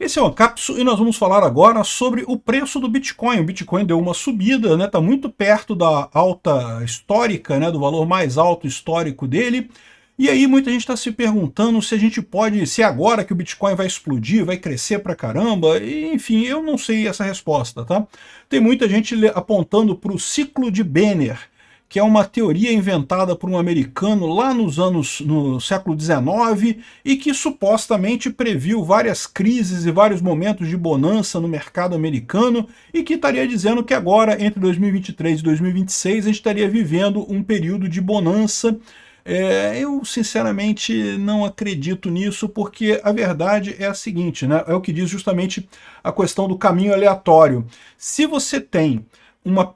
Esse é o Ancapsu e nós vamos falar agora sobre o preço do Bitcoin. O Bitcoin deu uma subida, né? Está muito perto da alta histórica, né? Do valor mais alto histórico dele. E aí muita gente está se perguntando se a gente pode, se é agora que o Bitcoin vai explodir, vai crescer pra caramba. E, enfim, eu não sei essa resposta, tá? Tem muita gente apontando para o ciclo de Benner, que é uma teoria inventada por um americano lá no século XIX e que supostamente previu várias crises e vários momentos de bonança no mercado americano e que estaria dizendo que agora, entre 2023 e 2026, a gente estaria vivendo um período de bonança. Eu sinceramente não acredito nisso, porque a verdade é a seguinte, né? É o que diz justamente a questão do caminho aleatório. Se você tem uma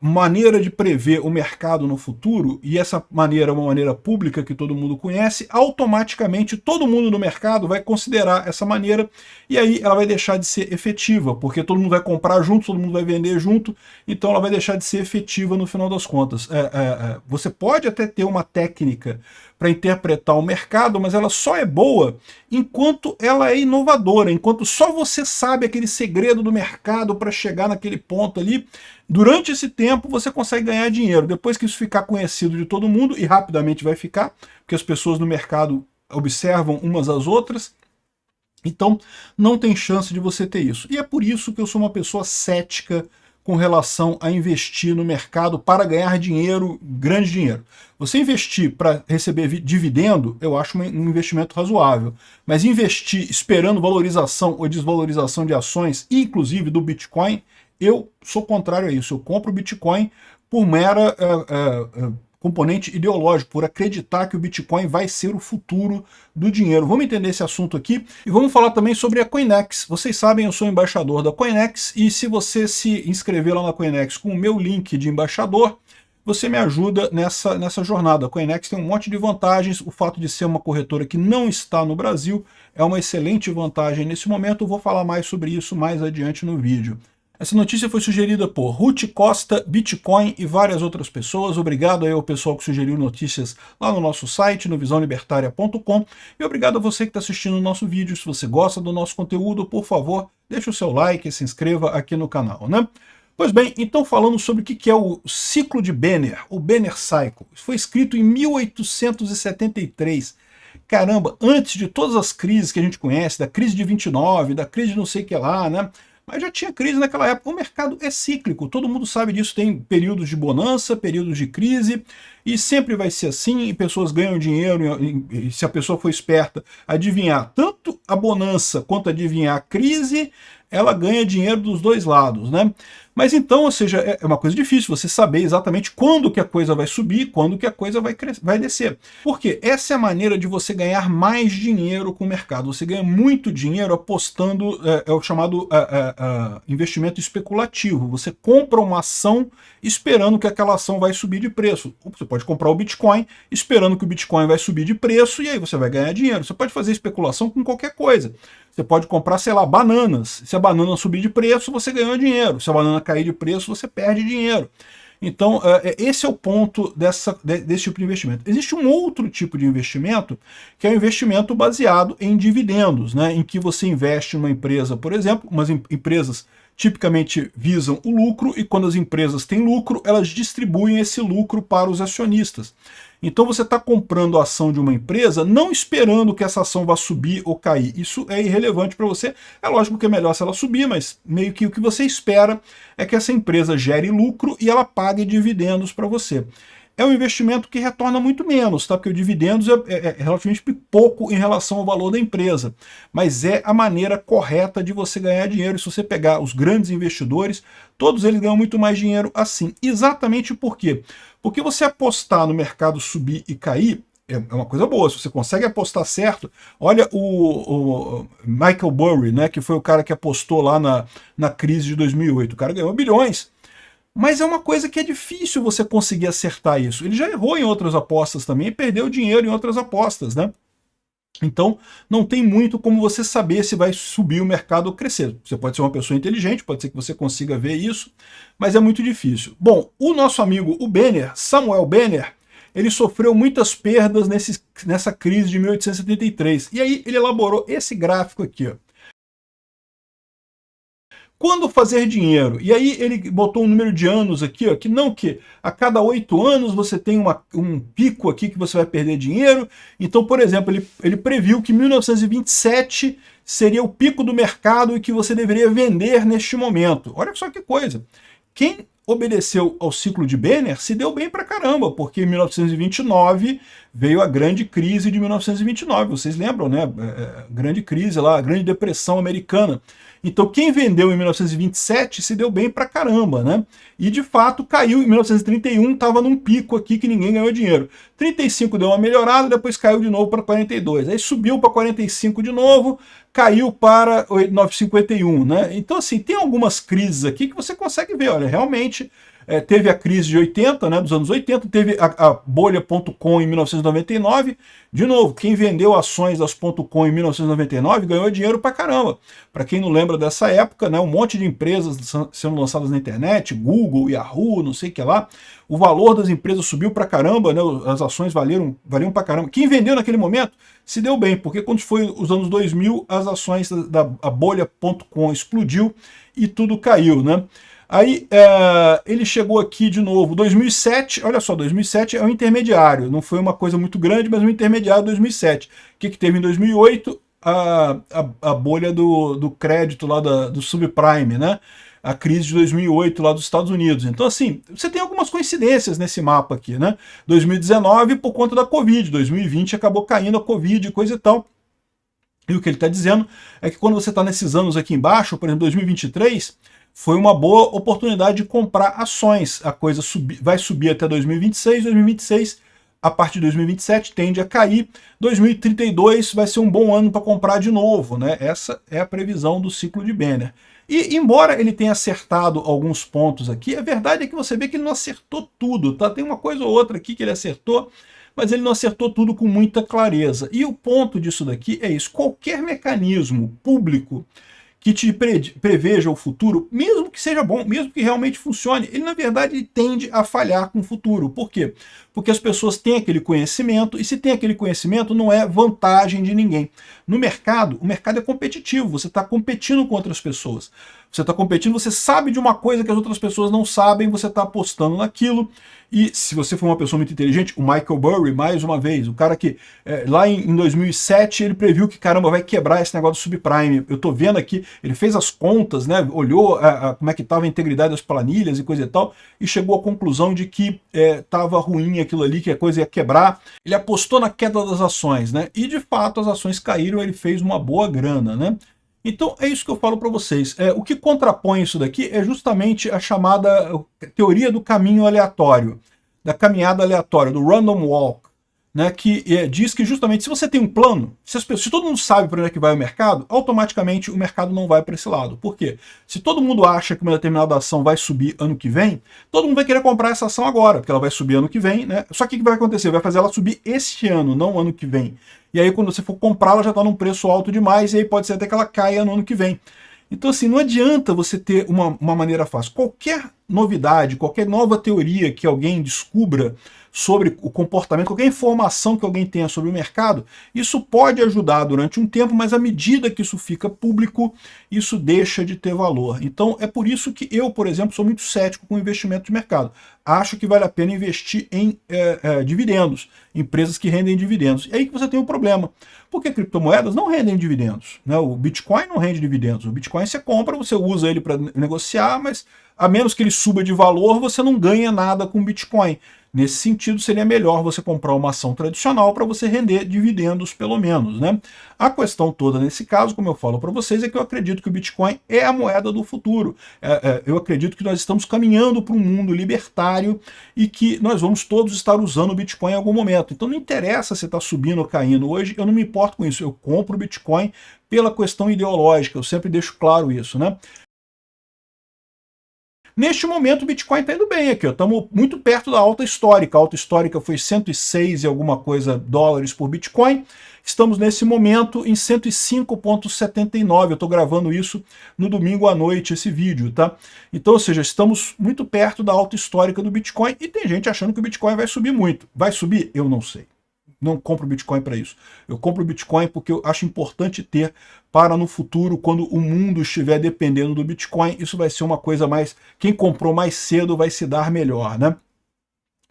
maneira de prever o mercado no futuro, e essa maneira é uma maneira pública que todo mundo conhece, automaticamente todo mundo no mercado vai considerar essa maneira, e aí ela vai deixar de ser efetiva, porque todo mundo vai comprar junto, todo mundo vai vender junto, então ela vai deixar de ser efetiva no final das contas. Você pode até ter uma técnica para interpretar o mercado, mas ela só é boa enquanto ela é inovadora, enquanto só você sabe aquele segredo do mercado para chegar naquele ponto ali. Durante esse tempo você consegue ganhar dinheiro. Depois que isso ficar conhecido de todo mundo, e rapidamente vai ficar, porque as pessoas no mercado observam umas às outras, então não tem chance de você ter isso. E é por isso que eu sou uma pessoa cética com relação a investir no mercado para ganhar dinheiro, grande dinheiro. Você investir para receber dividendo, eu acho um investimento razoável. Mas investir esperando valorização ou desvalorização de ações, inclusive do Bitcoin, eu sou contrário a isso. Eu compro o Bitcoin por mera componente ideológico, por acreditar que o Bitcoin vai ser o futuro do dinheiro. Vamos entender esse assunto aqui e vamos falar também sobre a Coinex. Vocês sabem, eu sou embaixador da Coinex e se você se inscrever lá na Coinex com o meu link de embaixador, você me ajuda nessa jornada. A Coinex tem um monte de vantagens. O fato de ser uma corretora que não está no Brasil é uma excelente vantagem nesse momento. Eu vou falar mais sobre isso mais adiante no vídeo. Essa notícia foi sugerida por Ruth Costa, Bitcoin e várias outras pessoas. Obrigado aí ao pessoal que sugeriu notícias lá no nosso site, no visãolibertaria.com. E obrigado a você que está assistindo o nosso vídeo. Se você gosta do nosso conteúdo, por favor, deixe o seu like e se inscreva aqui no canal, né? Pois bem, então falando sobre o que é o ciclo de Benner, o Benner Cycle. Isso foi escrito em 1873. Caramba, antes de todas as crises que a gente conhece, da crise de 29, da crise de não sei o que lá, né? Mas já tinha crise naquela época. O mercado é cíclico, todo mundo sabe disso, tem períodos de bonança, períodos de crise, e sempre vai ser assim, e pessoas ganham dinheiro, e se a pessoa for esperta, adivinhar tanto a bonança quanto adivinhar a crise, ela ganha dinheiro dos dois lados, né? Mas então, ou seja, é uma coisa difícil você saber exatamente quando que a coisa vai subir, quando que a coisa vai descer. Porque essa é a maneira de você ganhar mais dinheiro com o mercado. Você ganha muito dinheiro apostando, é o chamado investimento especulativo. Você compra uma ação esperando que aquela ação vai subir de preço. Você pode comprar o Bitcoin esperando que o Bitcoin vai subir de preço e aí você vai ganhar dinheiro. Você pode fazer especulação com qualquer coisa. Você pode comprar, sei lá, bananas. Se a banana subir de preço, você ganhou dinheiro. Se a banana cair de preço, você perde dinheiro. Então, esse é o ponto desse tipo de investimento. Existe um outro tipo de investimento, que é o investimento baseado em dividendos, né, em que você investe numa empresa, por exemplo, umas empresas tipicamente visam o lucro, e quando as empresas têm lucro, elas distribuem esse lucro para os acionistas. Então você está comprando a ação de uma empresa não esperando que essa ação vá subir ou cair. Isso é irrelevante para você. É lógico que é melhor se ela subir, mas meio que o que você espera é que essa empresa gere lucro e ela pague dividendos para você. É um investimento que retorna muito menos, tá? Porque o dividendos é relativamente pouco em relação ao valor da empresa. Mas é a maneira correta de você ganhar dinheiro. E se você pegar os grandes investidores, todos eles ganham muito mais dinheiro assim. Exatamente por quê? Porque você apostar no mercado subir e cair é uma coisa boa. Se você consegue apostar certo, olha o Michael Burry, né, que foi o cara que apostou lá na crise de 2008. O cara ganhou bilhões. Mas é uma coisa que é difícil você conseguir acertar isso. Ele já errou em outras apostas também e perdeu dinheiro em outras apostas, né? Então, não tem muito como você saber se vai subir o mercado ou crescer. Você pode ser uma pessoa inteligente, pode ser que você consiga ver isso, mas é muito difícil. Bom, o nosso amigo, o Benner, Samuel Benner, ele sofreu muitas perdas nessa crise de 1873. E aí ele elaborou esse gráfico aqui, ó. Quando fazer dinheiro? E aí ele botou um número de anos aqui, ó, que a cada 8 anos você tem um pico aqui que você vai perder dinheiro. Então, por exemplo, ele previu que 1927 seria o pico do mercado e que você deveria vender neste momento. Olha só que coisa. Quem obedeceu ao ciclo de Benner se deu bem pra caramba, porque em 1929 veio a grande crise de 1929, vocês lembram, né? Grande crise lá, a Grande Depressão Americana. Então quem vendeu em 1927 se deu bem pra caramba, né? E de fato caiu em 1931, estava num pico aqui que ninguém ganhou dinheiro. 35 deu uma melhorada, depois caiu de novo para 42. Aí subiu para 45 de novo, caiu para 951, né? Então assim, tem algumas crises aqui que você consegue ver, olha, realmente teve a crise de 80, né, dos anos 80, teve a bolha.com em 1999, de novo, quem vendeu ações das .com em 1999 ganhou dinheiro pra caramba. Para quem não lembra dessa época, né, um monte de empresas sendo lançadas na internet, Google, Yahoo, não sei o que lá, o valor das empresas subiu pra caramba, né, as ações valiam pra caramba. Quem vendeu naquele momento se deu bem, porque quando foi os anos 2000, as ações da bolha.com explodiu e tudo caiu, né? Aí ele chegou aqui de novo, 2007, olha só, 2007 é um intermediário, não foi uma coisa muito grande, mas um intermediário 2007. O que teve em 2008? A bolha do crédito lá do subprime, né? A crise de 2008 lá dos Estados Unidos. Então assim, você tem algumas coincidências nesse mapa aqui, né? 2019 por conta da Covid, 2020 acabou caindo a Covid e coisa e tal. E o que ele está dizendo é que quando você está nesses anos aqui embaixo, por exemplo, 2023, foi uma boa oportunidade de comprar ações. A coisa vai subir até 2026, 2026, a partir de 2027 tende a cair, 2032 vai ser um bom ano para comprar de novo, né? Essa é a previsão do ciclo de Benner. E embora ele tenha acertado alguns pontos aqui, a verdade é que você vê que ele não acertou tudo, tá? Tem uma coisa ou outra aqui que ele acertou, mas ele não acertou tudo com muita clareza. E o ponto disso daqui é isso, qualquer mecanismo público que te preveja o futuro, mesmo que seja bom, mesmo que realmente funcione, ele na verdade tende a falhar com o futuro. Por quê? Porque as pessoas têm aquele conhecimento, e se tem aquele conhecimento não é vantagem de ninguém. No mercado, o mercado é competitivo, você está competindo com outras pessoas. Você está competindo, você sabe de uma coisa que as outras pessoas não sabem, você está apostando naquilo, e se você for uma pessoa muito inteligente, o Michael Burry, mais uma vez, o cara que lá em 2007 ele previu que, caramba, vai quebrar esse negócio do subprime. Eu estou vendo aqui, ele fez as contas, né, olhou como é que estava a integridade das planilhas e coisa e tal, e chegou à conclusão de que estava ruim aquilo ali, que a coisa ia quebrar. Ele apostou na queda das ações, né, e de fato as ações caíram, ele fez uma boa grana, né. Então é isso que eu falo para vocês. O que contrapõe isso daqui é justamente a chamada teoria do caminho aleatório, da caminhada aleatória, do random walk, né, que diz que justamente se você tem um plano, se todo mundo sabe para onde é que vai o mercado, automaticamente o mercado não vai para esse lado. Por quê? Se todo mundo acha que uma determinada ação vai subir ano que vem, todo mundo vai querer comprar essa ação agora, porque ela vai subir ano que vem, né? Só que o que vai acontecer? Vai fazer ela subir este ano, não ano que vem. E aí quando você for comprar, ela já está num preço alto demais, e aí pode ser até que ela caia no ano que vem. Então assim, não adianta você ter uma maneira fácil. Qualquer novidade, qualquer nova teoria que alguém descubra sobre o comportamento, qualquer informação que alguém tenha sobre o mercado, isso pode ajudar durante um tempo, mas à medida que isso fica público, isso deixa de ter valor. Então é por isso que eu, por exemplo, sou muito cético com investimento de mercado. Acho que vale a pena investir em dividendos, empresas que rendem dividendos. É aí que você tem um problema, porque criptomoedas não rendem dividendos, né? O Bitcoin não rende dividendos. O Bitcoin você compra, você usa ele para negociar, mas a menos que ele suba de valor, você não ganha nada com Bitcoin. Nesse sentido, seria melhor você comprar uma ação tradicional para você render dividendos, pelo menos, né? A questão toda nesse caso, como eu falo para vocês, é que eu acredito que o Bitcoin é a moeda do futuro. Eu acredito que nós estamos caminhando para um mundo libertário e que nós vamos todos estar usando o Bitcoin em algum momento. Então não interessa se está subindo ou caindo hoje, eu não me importo com isso. Eu compro o Bitcoin pela questão ideológica, eu sempre deixo claro isso, né? Neste momento o Bitcoin está indo bem aqui, estamos muito perto da alta histórica. A alta histórica foi 106 e alguma coisa dólares por Bitcoin. Estamos nesse momento em 105,79. Eu estou gravando isso no domingo à noite, esse vídeo, tá? Então, ou seja, estamos muito perto da alta histórica do Bitcoin e tem gente achando que o Bitcoin vai subir muito. Vai subir? Eu não sei. não compro Bitcoin para isso. Eu compro Bitcoin porque eu acho importante ter para no futuro, quando o mundo estiver dependendo do Bitcoin, isso vai ser uma coisa mais... Quem comprou mais cedo vai se dar melhor, né?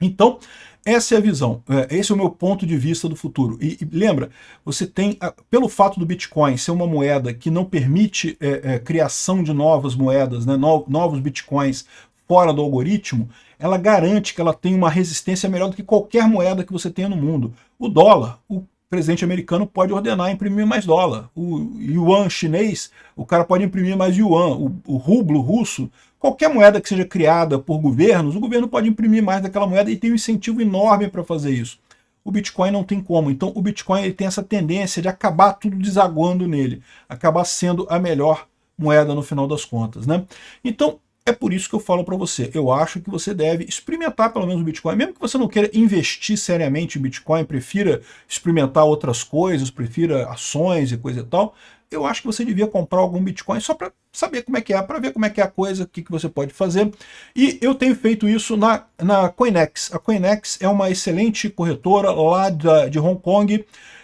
Então, essa é a visão, esse é o meu ponto de vista do futuro. E lembra, você tem, pelo fato do Bitcoin ser uma moeda que não permite criação de novas moedas, né, novos Bitcoins fora do algoritmo, ela garante que ela tem uma resistência melhor do que qualquer moeda que você tenha no mundo. O dólar, o presidente americano pode ordenar imprimir mais dólar. O yuan chinês, o cara pode imprimir mais yuan. O rublo russo, qualquer moeda que seja criada por governos, o governo pode imprimir mais daquela moeda e tem um incentivo enorme para fazer isso. O Bitcoin não tem como. Então o Bitcoin ele tem essa tendência de acabar tudo desaguando nele, acabar sendo a melhor moeda no final das contas, né? Então, é por isso que eu falo para você, eu acho que você deve experimentar pelo menos o Bitcoin, mesmo que você não queira investir seriamente em Bitcoin, prefira experimentar outras coisas, prefira ações e coisa e tal, eu acho que você devia comprar algum Bitcoin só para saber como é que é, para ver como é que é a coisa, o que você pode fazer. E eu tenho feito isso na Coinex. A Coinex é uma excelente corretora lá de Hong Kong.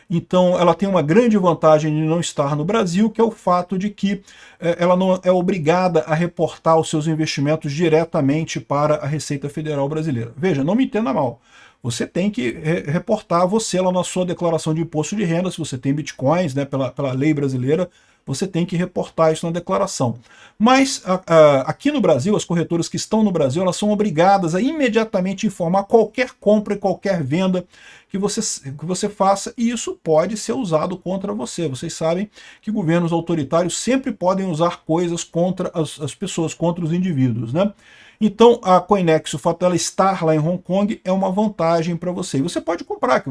Então ela tem uma grande vantagem de não estar no Brasil, que é o fato de que ela não é obrigada a reportar os seus investimentos diretamente para a Receita Federal Brasileira. Veja, não me entenda mal. Você tem que reportar você lá na sua declaração de imposto de renda, se você tem bitcoins, né, pela lei brasileira, você tem que reportar isso na declaração. Mas aqui no Brasil, as corretoras que estão no Brasil, elas são obrigadas a imediatamente informar qualquer compra e qualquer venda que você faça, e isso pode ser usado contra você. Vocês sabem que governos autoritários sempre podem usar coisas contra as pessoas, contra os indivíduos, né? Então a Coinex, o fato dela estar lá em Hong Kong é uma vantagem para você. E você pode comprar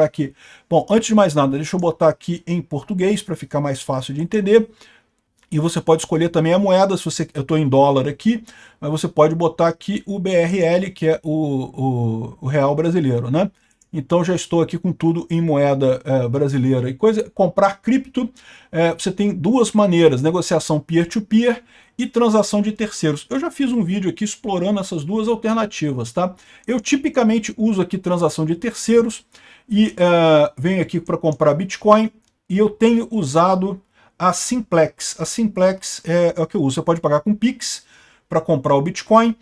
aqui, Bom, antes de mais nada, deixa eu botar aqui em português para ficar mais fácil de entender. E você pode escolher também a moeda, eu estou em dólar aqui, mas você pode botar aqui o BRL, que é o real brasileiro, né? Então já estou aqui com tudo em moeda brasileira. E comprar cripto, você tem duas maneiras, negociação peer-to-peer e transação de terceiros. Eu já fiz um vídeo aqui explorando essas duas alternativas, tá? Eu tipicamente uso aqui transação de terceiros e venho aqui para comprar Bitcoin, e eu tenho usado a Simplex. A Simplex é o que eu uso. Você pode pagar com Pix para comprar o Bitcoin,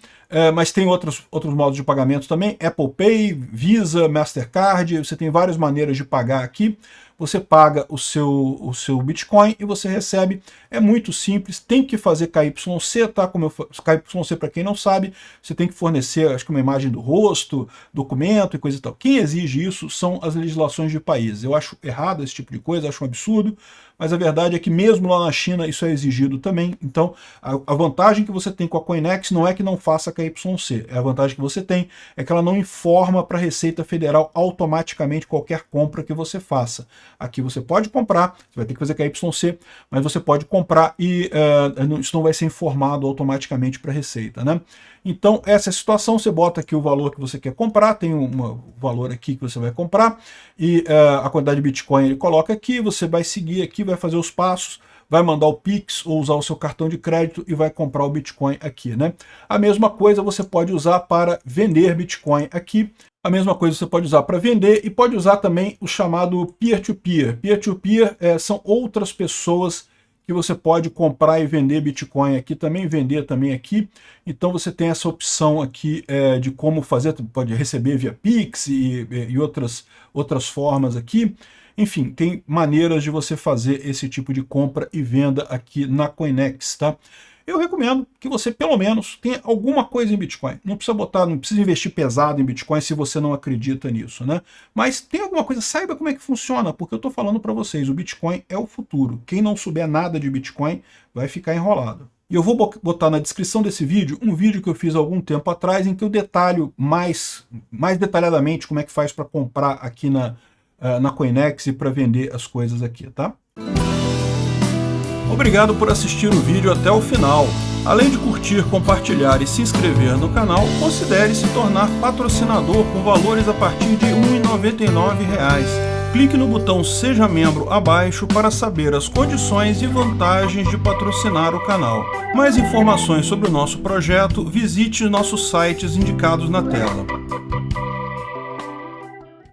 mas tem outros modos de pagamento também, Apple Pay, Visa, Mastercard, você tem várias maneiras de pagar aqui. Você paga o seu Bitcoin e você recebe, é muito simples, tem que fazer KYC, tá? KYC, para quem não sabe, você tem que fornecer, acho que uma imagem do rosto, documento e coisa e tal. Quem exige isso são as legislações de países. Eu acho errado esse tipo de coisa, acho um absurdo, mas a verdade é que mesmo lá na China isso é exigido também. Então a vantagem que você tem com a Coinex não é que não faça KYC, a vantagem que você tem é que ela não informa para a Receita Federal automaticamente qualquer compra que você faça. Aqui você pode comprar, você vai ter que fazer KYC, mas você pode comprar e isso não vai ser informado automaticamente para a Receita, né? Então essa é a situação, você bota aqui o valor que você quer comprar, tem um valor aqui que você vai comprar, e a quantidade de Bitcoin ele coloca aqui, você vai seguir aqui, vai fazer os passos, vai mandar o Pix ou usar o seu cartão de crédito e vai comprar o Bitcoin aqui, né? A mesma coisa você pode usar para vender Bitcoin aqui. A mesma coisa você pode usar para vender e pode usar também o chamado peer-to-peer. Peer-to-peer são outras pessoas que você pode comprar e vender Bitcoin aqui também, vender também aqui. Então você tem essa opção aqui de como fazer, pode receber via Pix e outras formas aqui. Enfim, tem maneiras de você fazer esse tipo de compra e venda aqui na Coinex, tá? Eu recomendo que você, pelo menos, tenha alguma coisa em Bitcoin. Não precisa investir pesado em Bitcoin se você não acredita nisso, né? Mas tem alguma coisa, saiba como é que funciona, porque eu estou falando para vocês, o Bitcoin é o futuro. Quem não souber nada de Bitcoin vai ficar enrolado. E eu vou botar na descrição desse vídeo um vídeo que eu fiz há algum tempo atrás, em que eu detalho mais detalhadamente como é que faz para comprar aqui na Coinex e para vender as coisas aqui, tá? Obrigado por assistir o vídeo até o final. Além de curtir, compartilhar e se inscrever no canal, considere se tornar patrocinador com valores a partir de R$ 1,99. Clique no botão Seja Membro abaixo para saber as condições e vantagens de patrocinar o canal. Mais informações sobre o nosso projeto, visite nossos sites indicados na tela.